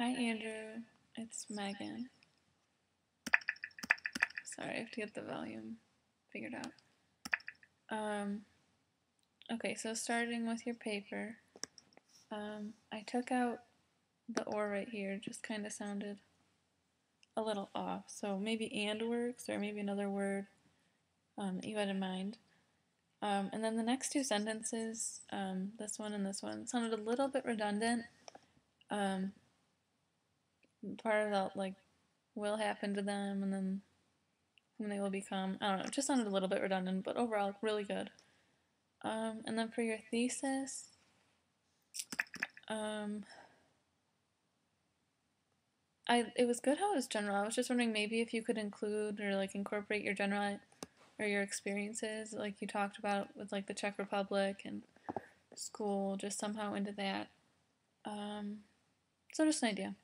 Hi Andrew, it's Megan. Sorry, I have to get the volume figured out. Okay, so starting with your paper, I took out the or right here, just kind of sounded a little off. So maybe and works, or maybe another word that you had in mind. And then the next two sentences, this one and this one, sounded a little bit redundant. Part of that, like, will happen to them, and then whom they will become. I don't know, it just sounded a little bit redundant, but overall, really good. And then for your thesis, it was good how it was general. I was just wondering maybe if you could include or like incorporate your general or your experiences, like you talked about with like the Czech Republic and school, just somehow into that. So just an idea.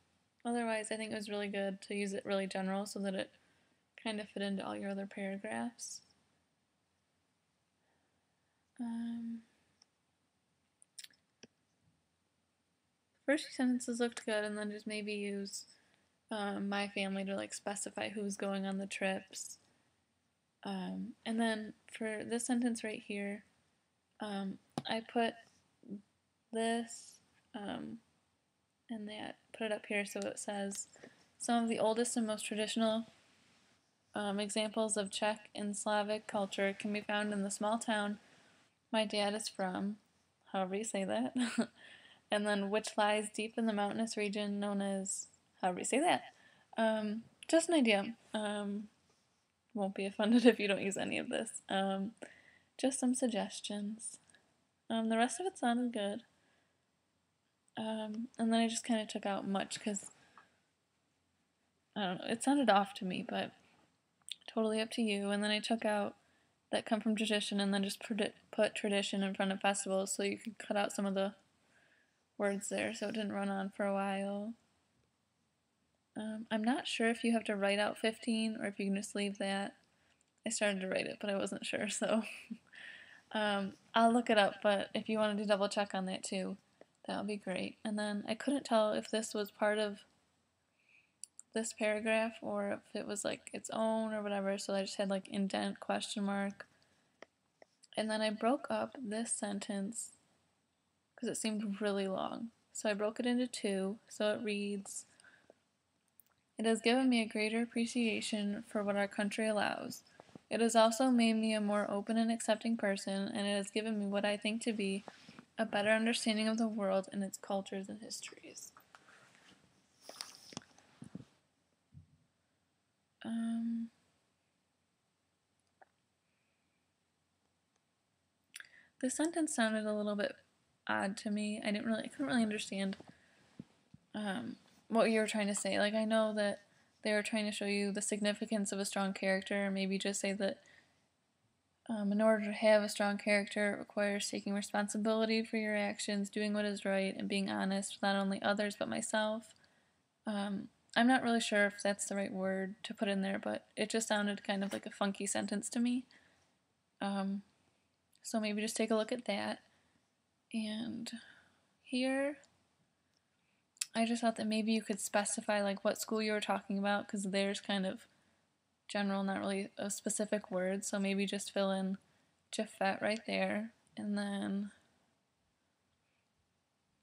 Otherwise, I think it was really good to use it really general so that it kind of fit into all your other paragraphs. First few sentences looked good, and then just maybe use my family to like specify who's going on the trips. And then for this sentence right here, I put this and that, put it up here so it says some of the oldest and most traditional examples of Czech and Slavic culture can be found in the small town my dad is from, however you say that, and then which lies deep in the mountainous region known as, however you say that. Just an idea. Won't be offended if you don't use any of this. Just some suggestions. The rest of it sounded good. And then I just kind of took out much because, I don't know, it sounded off to me, but totally up to you. And then I took out that come from tradition and then just put tradition in front of festivals so you could cut out some of the words there so it didn't run on for a while. I'm not sure if you have to write out 15 or if you can just leave that. I started to write it, but I wasn't sure, so I'll look it up, but if you wanted to double check on that too, that would be great. And then I couldn't tell if this was part of this paragraph or if it was like its own or whatever, so I just had like indent, question mark. And then I broke up this sentence because it seemed really long. So I broke it into two, so it reads, "It has given me a greater appreciation for what our country allows. It has also made me a more open and accepting person, and it has given me what I think to be a better understanding of the world and its cultures and histories." The sentence sounded a little bit odd to me. I couldn't really understand what you were trying to say. Like, I know that they were trying to show you the significance of a strong character, and maybe just say that in order to have a strong character, it requires taking responsibility for your actions, doing what is right, and being honest with not only others but myself. I'm not really sure if that's the right word to put in there, but it just sounded kind of like a funky sentence to me. So maybe just take a look at that. And here, I just thought that maybe you could specify like what school you were talking about, because there's kind of general, not really a specific word, so maybe just fill in Jafet right there, and then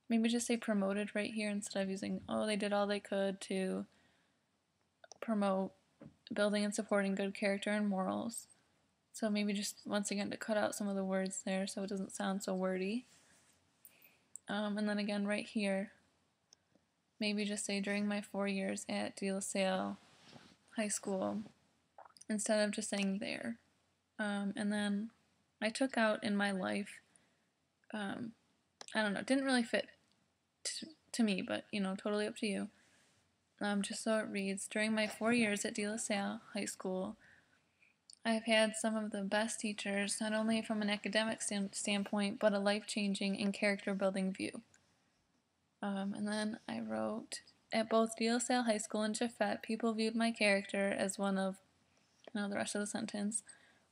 maybe just say promoted right here instead of using, oh, they did all they could to promote building and supporting good character and morals. So maybe just, once again, to cut out some of the words there so it doesn't sound so wordy. And then again right here, maybe just say during my 4 years at De La Salle High School instead of just saying there. And then I took out in my life, I don't know, it didn't really fit to me, but you know, totally up to you. Just so it reads, during my 4 years at De La Salle High School, I've had some of the best teachers, not only from an academic standpoint, but a life-changing and character-building view. And then I wrote, at both De La Salle High School and Jafet, people viewed my character as one of, the rest of the sentence,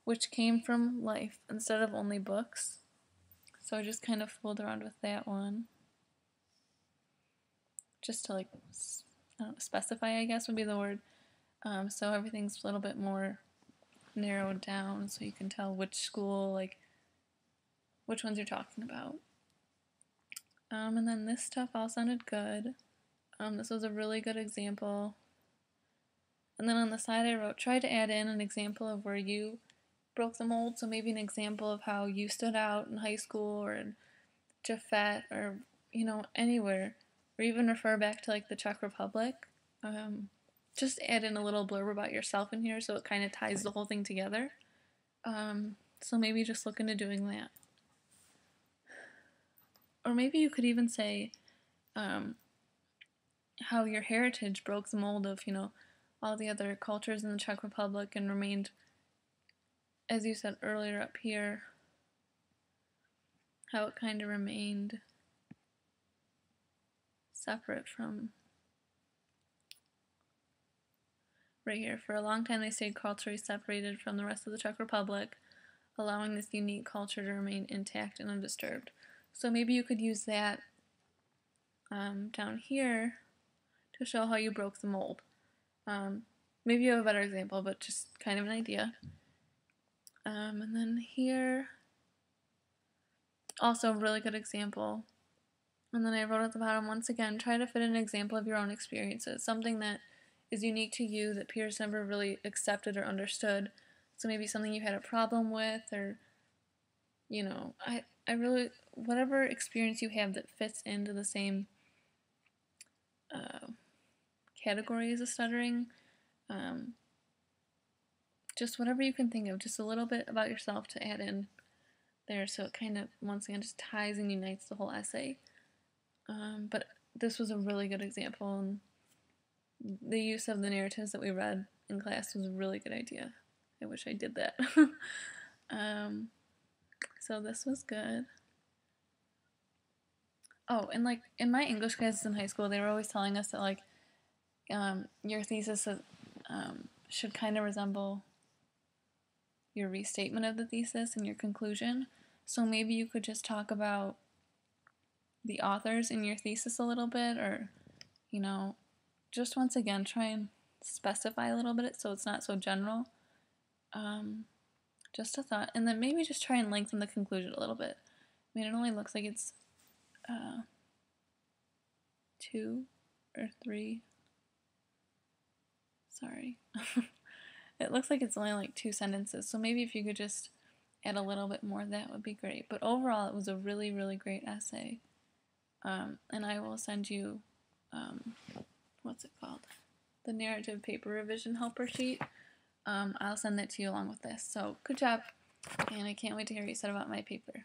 which came from life instead of only books. So I just kind of fooled around with that one. just to like specify, I guess would be the word. So everything's a little bit more narrowed down so you can tell which school, like which ones you're talking about. And then this stuff all sounded good. This was a really good example. And then on the side I wrote, try to add in an example of where you broke the mold. So maybe an example of how you stood out in high school or in Jafet or, you know, anywhere. Or even refer back to like the Czech Republic. Just add in a little blurb about yourself in here so it kind of ties the whole thing together. So maybe just look into doing that. Or maybe you could even say how your heritage broke the mold of, you know, all the other cultures in the Czech Republic and remained, as you said earlier up here, how it kind of remained separate from right here. For a long time they stayed culturally separated from the rest of the Czech Republic, allowing this unique culture to remain intact and undisturbed. So maybe you could use that down here to show how you broke the mold. Maybe you have a better example, but just kind of an idea. And then here, also a really good example. And then I wrote at the bottom, once again, try to fit an example of your own experiences, something that is unique to you that peers never really accepted or understood. So maybe something you had a problem with, or, you know, I really, whatever experience you have that fits into the same category as a stuttering, just whatever you can think of, just a little bit about yourself to add in there so it kind of, once again, just ties and unites the whole essay. But this was a really good example, and the use of the narratives that we read in class was a really good idea. I wish I did that. So this was good. Oh, and like in my English classes in high school, they were always telling us that like your thesis should kind of resemble your restatement of the thesis and your conclusion. So maybe you could just talk about the authors in your thesis a little bit, or, you know, just once again try and specify a little bit so it's not so general. Just a thought. And then maybe just try and lengthen the conclusion a little bit. I mean, it only looks like it's 2 or 3. Sorry. It looks like it's only like 2 sentences, so maybe if you could just add a little bit more, that would be great. But overall, it was a really, really great essay. And I will send you, what's it called? The narrative paper revision helper sheet. I'll send that to you along with this. So good job, and I can't wait to hear what you said about my paper.